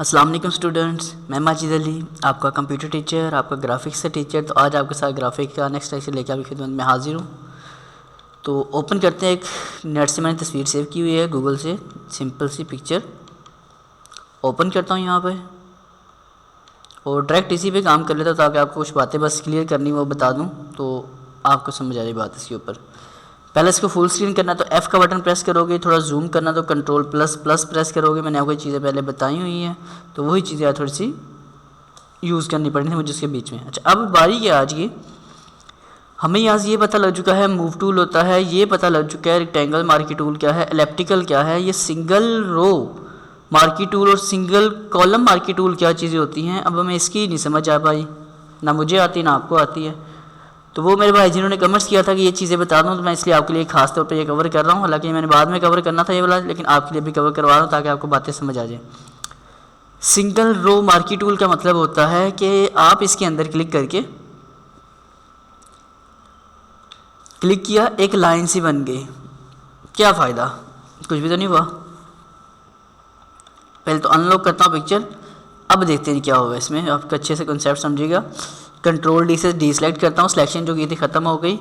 अस्सलाम वालेकुम स्टूडेंट्स, मैं माजिद अली, आपका कंप्यूटर टीचर, आपका ग्राफिक्स का टीचर। तो आज आपके साथ ग्राफिक का नेक्स्ट लेक्चर लेकर आपकी खिदमत में हाजिर हूँ। तो ओपन करते हैं। एक नेट से मैंने तस्वीर सेव की हुई है गूगल से, सिंपल सी पिक्चर ओपन करता हूँ यहाँ पे और डायरेक्ट इसी पे काम कर लेता हूँ ताकि आपको कुछ बातें बस क्लियर करनी वो बता दूँ तो आपको समझ आ जाए बात इसके ऊपर। पहले इसको फुल स्क्रीन करना तो F का बटन प्रेस करोगे, थोड़ा जूम करना तो कंट्रोल प्लस प्रेस करोगे। मैंने आपको चीज़ें पहले बताई हुई हैं तो वही चीज़ें थोड़ी सी यूज़ करनी पड़नी है मुझे इसके बीच में। अच्छा, अब बारी क्या आज की, हमें यहाँ से ये पता लग चुका है मूव टूल होता है, ये पता लग चुका है रेक्टेंगल मार्की टूल क्या है, एलिप्टिकल क्या है, ये सिंगल रो मार्की टूल और सिंगल कॉलम मार्की टूल क्या चीज़ें होती हैं। अब हमें इसकी नहीं समझ आ पाई, ना मुझे आती ना आपको आती है। तो वो मेरे भाई जिन्होंने कमेंट्स किया था कि ये चीज़ें बता दूं तो मैं इसलिए आपके लिए खास तौर पे ये कवर कर रहा हूँ। हालांकि मैंने बाद में कवर करना था ये वाला, लेकिन आपके लिए भी कवर करवा रहा हूँ ताकि आपको बातें समझ आ जाए। सिंगल रो मार्की टूल का मतलब होता है कि आप इसके अंदर क्लिक करके क्लिक किया, एक लाइन सी बन गई। क्या फ़ायदा, कुछ भी तो नहीं हुआ। पहले तो अनलॉक करता हूँ पिक्चर, अब देखते हैं क्या होगा इसमें। आपका अच्छे से कॉन्सेप्ट समझिएगा। कंट्रोल डी से डी सेलेक्ट करता हूँ, सिलेक्शन जो की थी ख़त्म हो गई।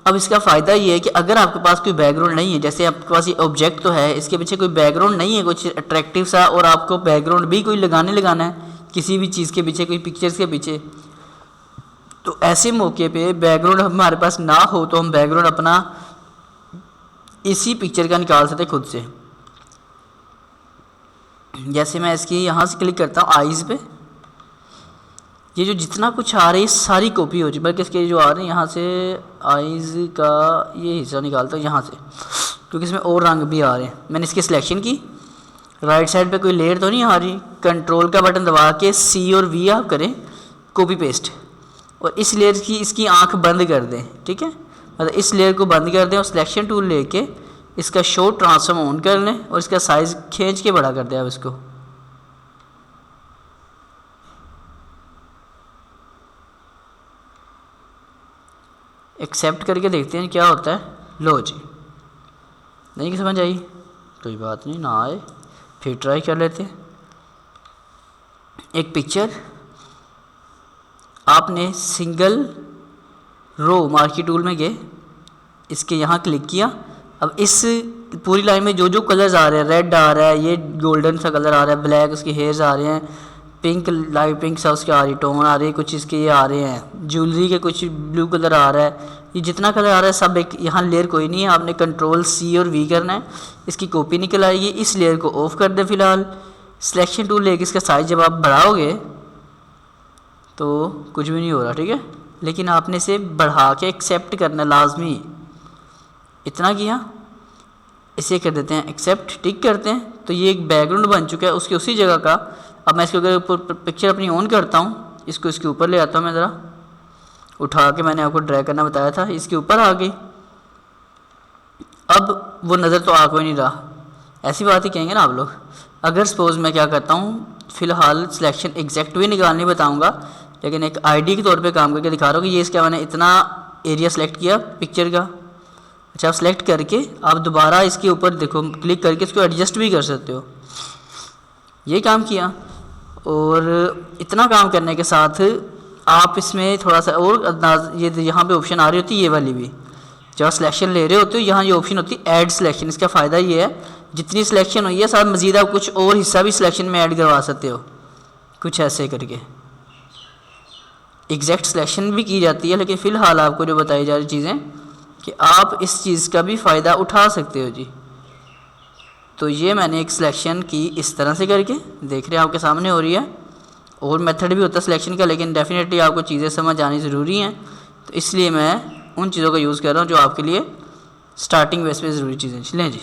अब इसका फ़ायदा ये है कि अगर आपके पास कोई बैकग्राउंड नहीं है, जैसे आपके पास ये ऑब्जेक्ट तो है, इसके पीछे कोई बैकग्राउंड नहीं है कुछ अट्रैक्टिव सा, और आपको बैकग्राउंड भी कोई लगाना है किसी भी चीज़ के पीछे, कोई पिक्चर्स के पीछे, तो ऐसे मौके पे बैकग्राउंड हमारे पास ना हो तो हम बैकग्राउंड अपना इसी पिक्चर का निकाल सकते खुद से। जैसे मैं इसकी यहाँ से क्लिक करता हूँ आइज़ पे, ये जो जितना कुछ आ रही है सारी कॉपी हो जाए, बल्कि इसके जो आ रहे हैं यहाँ से आइज़ का ये हिस्सा निकालता हूँ यहाँ से, क्योंकि इसमें और रंग भी आ रहे हैं। मैंने इसकी सिलेक्शन की, राइट साइड पे कोई लेयर तो नहीं आ रही, कंट्रोल का बटन दबा के C और V आप करें, कॉपी पेस्ट, और इस लेयर की इसकी आँख बंद कर दें। ठीक है, मतलब इस लेयर को बंद कर दें और सिलेक्शन टूल लेके इसका शो ट्रांसफॉर्म ऑन कर लें और इसका साइज़ खींच के बड़ा कर दें। अब इसको एक्सेप्ट करके देखते हैं क्या होता है। लो जी, नहीं कि समझ आई, कोई बात नहीं, ना आए फिर ट्राई कर लेते हैं। एक पिक्चर आपने सिंगल रो मार्की टूल में गए, इसके यहाँ क्लिक किया। अब इस पूरी लाइन में जो जो कलर्स आ रहे हैं, रेड आ रहा है, ये गोल्डन सा कलर आ रहा है, ब्लैक उसके हेयर्स आ रहे हैं, पिंक लाइट पिंक सा उसके आ रही टोन आ रही है, कुछ इसके ये आ रहे हैं ज्वेलरी के, कुछ ब्लू कलर आ रहा है, ये जितना कलर आ रहा है सब एक, यहाँ लेयर कोई नहीं है। आपने कंट्रोल C और V करना है, इसकी कॉपी निकल आएगी। इस लेयर को ऑफ कर दे फिलहाल, सिलेक्शन टूल लेके इसका साइज जब आप बढ़ाओगे तो कुछ भी नहीं हो रहा। ठीक है, लेकिन आपने इसे बढ़ा के एक्सेप्ट करना लाजमी। इतना किया, इसे कर देते हैं एक्सेप्ट, टिक करते हैं, तो ये एक बैकग्राउंड बन चुका है उसके उसी जगह का। अब मैं इसके ऊपर पिक्चर अपनी ऑन करता हूँ, इसको इसके ऊपर ले आता हूँ, मैं ज़रा उठा के, मैंने आपको ड्रैग करना बताया था, इसके ऊपर आ गई। अब वो नज़र तो आ कोई नहीं रहा, ऐसी बात ही कहेंगे ना आप लोग। अगर सपोज मैं क्या करता हूँ, फ़िलहाल सिलेक्शन एग्जैक्ट भी निकालने बताऊँगा, लेकिन एक आईडी के तौर पे काम करके दिखा रहा हूँ कि ये इसका मैंने इतना एरिया सेलेक्ट किया पिक्चर का। अच्छा, आप सेलेक्ट करके आप दोबारा इसके ऊपर देखो, क्लिक करके इसको एडजस्ट भी कर सकते हो। ये काम किया, और इतना काम करने के साथ आप इसमें थोड़ा सा और, ये यहाँ पे ऑप्शन आ रही होती है ये वाली भी, जब सिलेक्शन ले रहे होते हो यहाँ ये ऑप्शन होती है ऐड सिलेक्शन। इसका फ़ायदा ये है जितनी सिलेक्शन हुई है साथ मज़ीद आप कुछ और हिस्सा भी सिलेक्शन में ऐड करवा सकते हो, कुछ ऐसे करके एग्जैक्ट सिलेक्शन भी की जाती है। लेकिन फ़िलहाल आपको जो बताई जा रही चीज़ें कि आप इस चीज़ का भी फ़ायदा उठा सकते हो जी। तो ये मैंने एक सिलेक्शन की इस तरह से करके, देख रहे हैं आपके सामने हो रही है। और मेथड भी होता है सिलेक्शन का, लेकिन डेफिनेटली आपको चीज़ें समझ आनी ज़रूरी हैं, तो इसलिए मैं उन चीज़ों का यूज़ कर रहा हूँ जो आपके लिए स्टार्टिंग बेस पे ज़रूरी चीज़ें। चलें जी,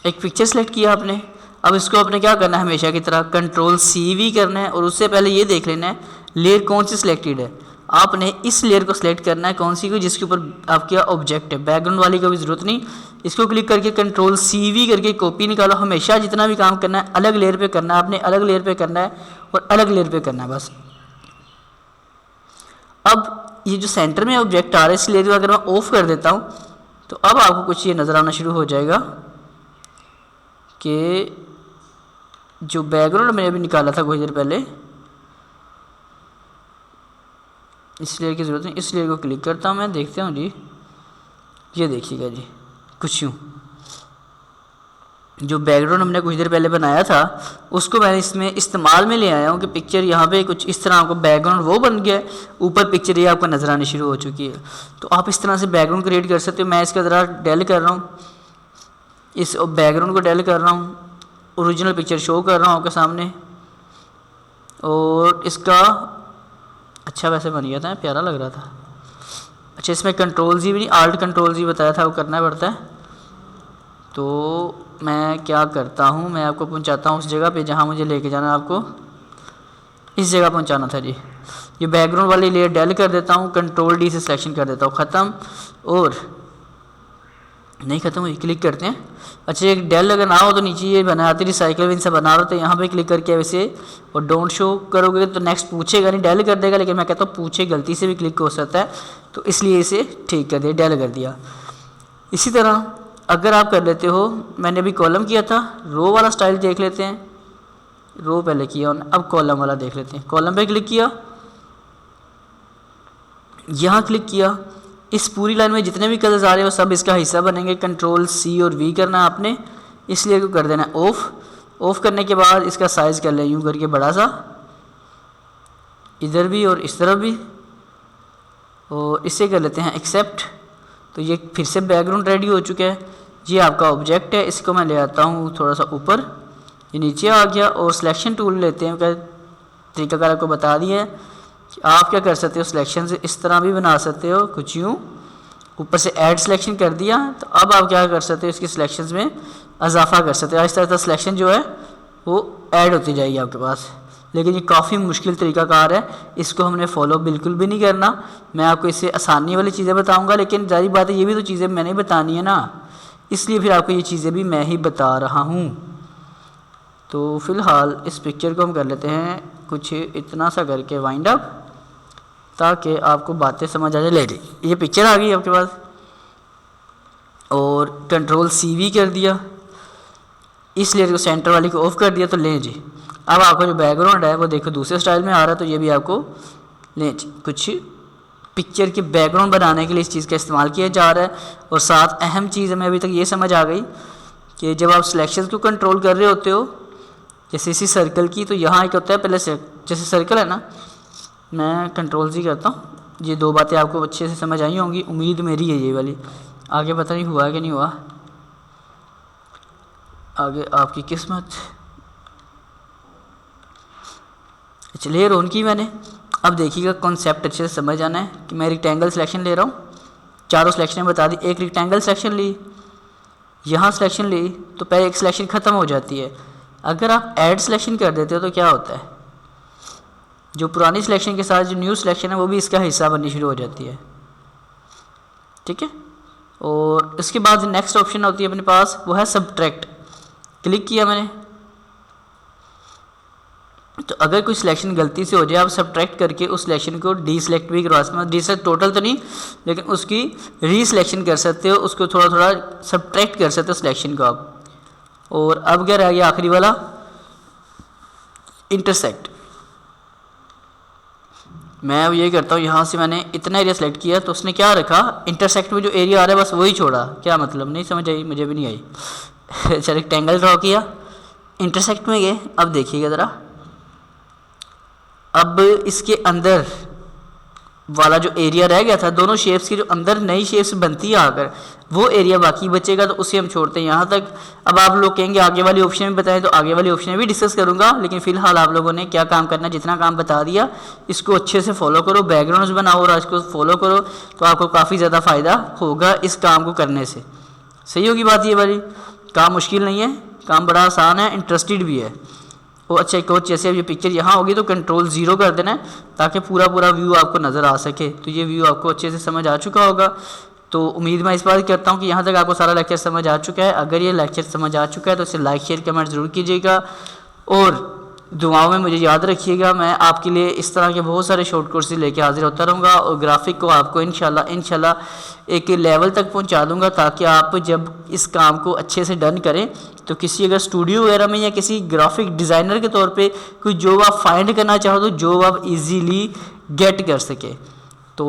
एक पिक्चर सेलेक्ट किया आपने, अब इसको आपने क्या करना है, हमेशा की तरह कंट्रोल C करना है, और उससे पहले ये देख लेना है लेयर कौन सी सिलेक्टेड है। आपने इस लेयर को सिलेक्ट करना है, कौन सी को, जिसके ऊपर आपका ऑब्जेक्ट है, बैकग्राउंड वाली का भी ज़रूरत नहीं। इसको क्लिक करके कंट्रोल CV करके कॉपी निकालो। हमेशा जितना भी काम करना है अलग लेयर पे करना है, आपने अलग लेयर पे करना है और अलग लेयर पे करना है बस। अब ये जो सेंटर में ऑब्जेक्ट आ रहा है, इस लेयर को अगर मैं ऑफ कर देता हूँ तो अब आपको कुछ ये नज़र आना शुरू हो जाएगा कि जो बैकग्राउंड मैंने अभी निकाला था कुछ देर पहले, इस लेयर की ज़रूरत नहीं, इस लेयर को क्लिक करता हूँ मैं, देखते हूँ जी, ये देखिएगा जी कुछ यूँ, जो बैकग्राउंड हमने कुछ देर पहले बनाया था उसको मैंने इसमें इस्तेमाल में ले आया हूँ कि पिक्चर यहाँ पे कुछ इस तरह आपको बैकग्राउंड वो बन गया है, ऊपर पिक्चर ये आपको नज़र आनी शुरू हो चुकी है। तो आप इस तरह से बैकग्राउंड क्रिएट कर सकते हो। मैं इसका ज़रा डेल कर रहा हूँ, इस बैकग्राउंड को डेल कर रहा हूँ, ओरिजिनल पिक्चर शो कर रहा हूँ आपके सामने, और इसका अच्छा वैसे बन गया था, प्यारा लग रहा था। अच्छा, इसमें कंट्रोल जी भी नहीं, आल्ट कंट्रोल जी बताया था वो करना पड़ता है। तो मैं क्या करता हूँ, मैं आपको पहुँचाता हूँ उस जगह पे जहाँ मुझे लेके जाना है, आपको इस जगह पहुँचाना था जी। ये बैकग्राउंड वाली लेयर डेल कर देता हूँ, कंट्रोल डी से सिलेक्शन कर देता हूँ, ख़त्म। और नहीं ख़त्म हुई, क्लिक करते हैं। अच्छा, एक डेल अगर ना हो तो नीचे ये बनाती रिसाइकल विन से बना रहा था, यहाँ पे क्लिक करके वैसे और डोंट शो करोगे तो नेक्स्ट पूछेगा नहीं, डेल कर देगा। लेकिन मैं कहता हूँ पूछे, गलती से भी क्लिक हो सकता है, तो इसलिए इसे ठीक कर दिया, डेल कर दिया। इसी तरह अगर आप कर लेते हो, मैंने अभी कॉलम किया था, रो वाला स्टाइल देख लेते हैं, रो पहले किया, अब कॉलम वाला देख लेते हैं। कॉलम पे क्लिक किया, यहाँ क्लिक किया, इस पूरी लाइन में जितने भी कलर्स आ रहे हो सब इसका हिस्सा बनेंगे। कंट्रोल सी और वी करना है आपने, इसलिए को कर देना है ऑफ। ऑफ करने के बाद इसका साइज़ कर लें यूँ करके बड़ा सा, इधर भी और इस तरफ भी, और इसे कर लेते हैं एक्सेप्ट। तो ये फिर से बैकग्राउंड रेडी हो चुका है। ये आपका ऑब्जेक्ट है, इसको मैं ले आता हूँ थोड़ा सा ऊपर, ये नीचे आ गया। और सिलेक्शन टूल लेते हैं, क्या तरीकाकार आपको बता दिया है कि आप क्या कर सकते हो, सिलेक्शन से इस तरह भी बना सकते हो, कुछ यूँ ऊपर से ऐड सिलेक्शन कर दिया। तो अब आप क्या कर सकते हो, इसकी सिलेक्शंस में इजाफा कर सकते हो, आहिस्ता आहिस्ता सिलेक्शन जो है वो ऐड होती जाएगी आपके पास। लेकिन ये काफ़ी मुश्किल तरीकाकार है, इसको हमने फॉलो बिल्कुल भी नहीं करना। मैं आपको इससे आसानी वाली चीज़ें बताऊंगा, लेकिन जारी बात है ये भी तो चीज़ें मैंने बतानी है ना, इसलिए फिर आपको ये चीज़ें भी मैं ही बता रहा हूँ। तो फ़िलहाल इस पिक्चर को हम कर लेते हैं कुछ इतना सा करके वाइंड अप, ताकि आपको बातें समझ आ जाए। ले जी, ये पिक्चर आ गई आपके पास, और कंट्रोल सी वी कर दिया, इस लेयर को सेंटर वाली को ऑफ कर दिया। तो लें जी, अब आपका जो बैकग्राउंड है वो देखो दूसरे स्टाइल में आ रहा है। तो ये भी आपको लें जी, कुछ पिक्चर के बैकग्राउंड बनाने के लिए इस चीज़ का इस्तेमाल किया जा रहा है। और साथ अहम चीज़ हमें अभी तक ये समझ आ गई कि जब आप सिलेक्शन को कंट्रोल कर रहे होते हो, जैसे इसी सर्कल की, तो यहाँ एक होता है पहले से, जैसे सर्कल है ना, मैं कंट्रोल सी करता हूँ। ये दो बातें आपको अच्छे से समझ आई होंगी, उम्मीद मेरी है ये वाली। आगे पता नहीं हुआ कि नहीं हुआ, आगे आपकी किस्मत। चलिए ऑन की मैंने, अब देखिएगा कॉन्सेप्ट अच्छे से समझ आना है कि मैं रेक्टेंगल सिलेक्शन ले रहा हूँ, चारों सिलेक्शन बता दी। एक रेक्टेंगल सिलेक्शन ली, यहाँ सिलेक्शन ली, तो पहले एक सिलेक्शन ख़त्म हो जाती है। अगर आप ऐड सिलेक्शन कर देते हो तो क्या होता है, जो पुरानी सिलेक्शन के साथ जो न्यू सिलेक्शन है वो भी इसका हिस्सा बननी शुरू हो जाती है, ठीक है। और इसके बाद नेक्स्ट ऑप्शन होती है अपने पास, वो है सबट्रैक्ट। क्लिक किया मैंने, तो अगर कोई सिलेक्शन गलती से हो जाए, आप सबट्रैक्ट करके उस सिलेक्शन को डी सिलेक्ट भी करवा सकते हो। डी सिलेक्ट टोटल तो नहीं, लेकिन उसकी री सिलेक्शन कर सकते हो, उसको थोड़ा थोड़ा सबट्रैक्ट कर सकते हो सिलेक्शन को आप। और अब क्या रह गया आखिरी वाला, इंटरसेक्ट। मैं अब ये करता हूँ, यहाँ से मैंने इतना एरिया सेलेक्ट किया, तो उसने क्या रखा, इंटरसेक्ट में जो एरिया आ रहा है बस वही छोड़ा। क्या मतलब, नहीं समझ आई, मुझे भी नहीं आई। अच्छा, रेक्टेंगल ड्रॉ किया, इंटरसेक्ट में गए। अब देखिएगा ज़रा, अब इसके अंदर वाला जो एरिया रह गया था, दोनों शेप्स के जो अंदर नई शेप्स बनती है आकर, वो एरिया बाकी बचेगा, तो उसे हम छोड़ते हैं यहाँ तक। अब आप लोग कहेंगे आगे वाली ऑप्शन में बताएं, तो आगे वाली ऑप्शन में भी डिस्कस करूँगा, लेकिन फ़िलहाल आप लोगों ने क्या काम करना है, जितना काम बता दिया इसको अच्छे से फॉलो करो, बैकग्राउंड्स बनाओ और इसको फॉलो करो, तो आपको काफ़ी ज़्यादा फ़ायदा होगा इस काम को करने से। सही होगी बात ये वाली, काम मुश्किल नहीं है, काम बड़ा आसान है, इंटरेस्टेड भी है। और अच्छा एक और, जैसे अब ये पिक्चर यहाँ होगी तो कंट्रोल 0 कर देना है, ताकि पूरा पूरा व्यू आपको नज़र आ सके। तो ये व्यू आपको अच्छे से समझ आ चुका होगा। तो उम्मीद मैं इस बात करता हूँ कि यहाँ तक आपको सारा लेक्चर समझ आ चुका है। अगर ये लेक्चर समझ आ चुका है तो इसे लाइक शेयर कमेंट ज़रूर कीजिएगा, और दुआओं में मुझे याद रखिएगा। मैं आपके लिए इस तरह के बहुत सारे शॉर्ट कोर्सेज लेके हाजिर होता रहूँगा और ग्राफिक को आपको इंशाल्लाह एक लेवल तक पहुँचा दूँगा, ताकि आप जब इस काम को अच्छे से डन करें तो किसी अगर स्टूडियो वगैरह में या किसी ग्राफिक डिज़ाइनर के तौर पे कोई जॉब आप फाइंड करना चाहो तो जॉब आप इजीली गेट कर सके। तो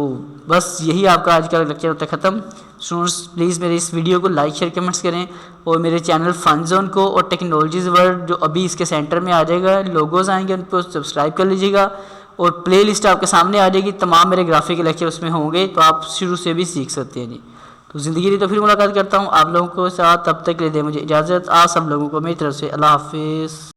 बस यही आपका आज का लेक्चर होता है ख़त्म। स्टूडेंट्स प्लीज़ मेरे इस वीडियो को लाइक शेयर कमेंट्स करें और मेरे चैनल फन जोन को और टेक्नोलॉजीज़ वर्ल्ड जो अभी इसके सेंटर में आ जाएगा, लोगोज़ आएंगे उन पर सब्सक्राइब कर लीजिएगा और प्ले लिस्ट आपके सामने आ जाएगी, तमाम मेरे ग्राफिक के लेक्चर उसमें होंगे, तो आप शुरू से भी सीख सकते हैं जी। तो ज़िंदगी रही तो फिर मुलाकात करता हूँ आप लोगों के साथ, तब तक के लिए दे मुझे इजाज़त। आप सब लोगों को मेरी तरफ से अल्लाह हाफिज़।